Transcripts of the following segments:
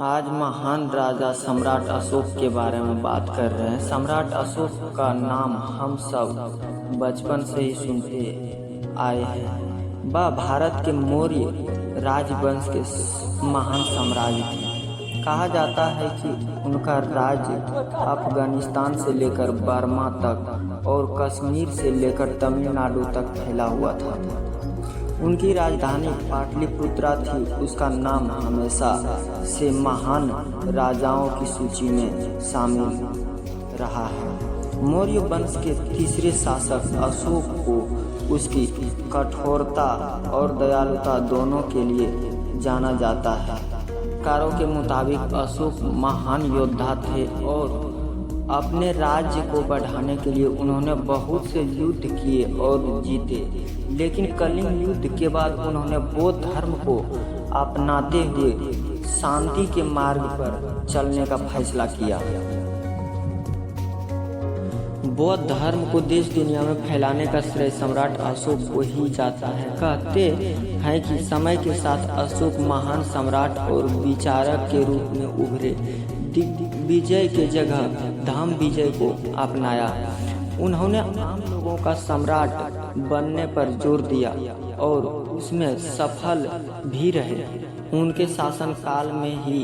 आज महान राजा सम्राट अशोक के बारे में बात कर रहे हैं। सम्राट अशोक का नाम हम सब बचपन से ही सुनते आए हैं। वह भारत के मौर्य राजवंश के महान साम्राज्य थे। कहा जाता है कि उनका राज्य अफगानिस्तान से लेकर बर्मा तक और कश्मीर से लेकर तमिलनाडु तक फैला हुआ था। उनकी राजधानी पाटलिपुत्रा थी। उसका नाम हमेशा से महान राजाओं की सूची में शामिल रहा है। मौर्य वंश के तीसरे शासक अशोक को उसकी कठोरता और दयालुता दोनों के लिए जाना जाता है। कारों के मुताबिक अशोक महान योद्धा थे और अपने राज्य को बढ़ाने के लिए उन्होंने बहुत से युद्ध किए और जीते। लेकिन कलिंग युद्ध के बाद उन्होंने बौद्ध धर्म को अपनाते हुए शांति के मार्ग पर चलने का फैसला किया। बौद्ध धर्म को देश दुनिया में फैलाने का श्रेय सम्राट अशोक को ही जाता है। कहते हैं कि समय के साथ अशोक महान सम्राट और विचारक के रूप में उभरे। दिग्विजय के जगह धाम विजय को अपनाया। उन्होंने आम लोगों का सम्राट बनने पर जोर दिया और उसमें सफल भी रहे। उनके शासनकाल में ही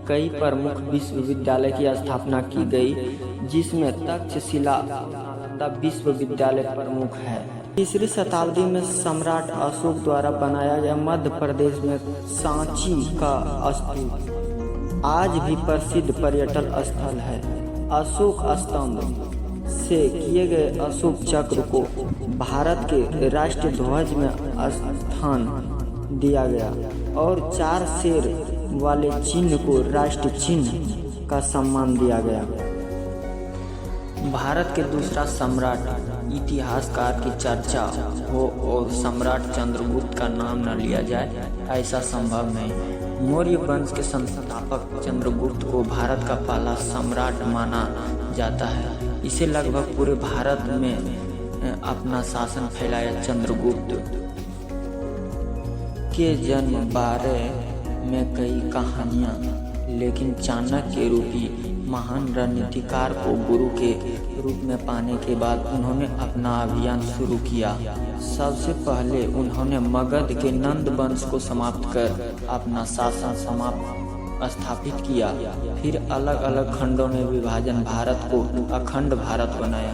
कई प्रमुख विश्वविद्यालय की स्थापना की गई, जिसमें तक्षशिला नालंदा विश्वविद्यालय प्रमुख है। तीसरी शताब्दी में सम्राट अशोक द्वारा बनाया गया मध्य प्रदेश में सांची का स्तूप आज भी प्रसिद्ध पर्यटन स्थल है। अशोक स्तंभ से किए गए अशोक चक्र को भारत के राष्ट्रीय ध्वज में स्थान दिया गया और 4 शेर वाले चिन्ह को राष्ट्रीय चिन्ह का सम्मान दिया गया। भारत के दूसरा सम्राट इतिहासकार की चर्चा हो और सम्राट चंद्रगुप्त का नाम न लिया जाए, ऐसा संभव नहीं। मौर्य वंश के संस्थापक चंद्रगुप्त को भारत का पहला सम्राट माना जाता है। इसे लगभग पूरे भारत में अपना शासन फैलाया। चंद्रगुप्त के जन्म बारे में कई कहानियां, लेकिन चाणक्य रूपी महान रणनीतिकार को गुरु के रूप में पाने के बाद उन्होंने अपना अभियान शुरू किया। सबसे पहले उन्होंने मगध के नंद वंश को समाप्त कर अपना शासन स्थापित किया। फिर अलग अलग खंडों में विभाजन भारत को अखंड भारत बनाया।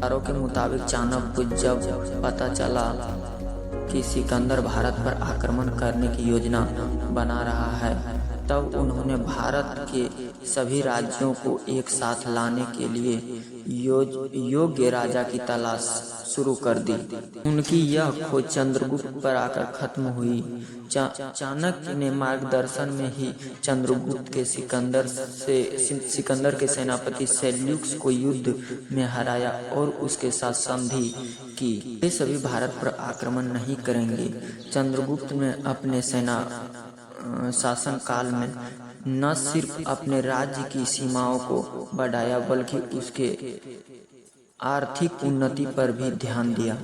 कारों के मुताबिक चाणक्य को जब पता चला कि सिकंदर भारत पर आक्रमण करने की योजना बना रहा है, तब उन्होंने भारत के सभी राज्यों को एक साथ लाने के लिए योग्य राजा की तलाश शुरू कर दी। उनकी यह खोज चंद्रगुप्त पर आकर खत्म हुई। चाणक्य ने मार्गदर्शन में ही चंद्रगुप्त के सिकंदर के सेनापति सेल्यूकस को युद्ध में हराया और उसके साथ संधि की। वे सभी भारत पर आक्रमण नहीं करेंगे। चंद्रगुप्त ने अपने शासन काल में न सिर्फ अपने राज्य की सीमाओं को बढ़ाया, बल्कि उसके आर्थिक उन्नति पर भी ध्यान दिया।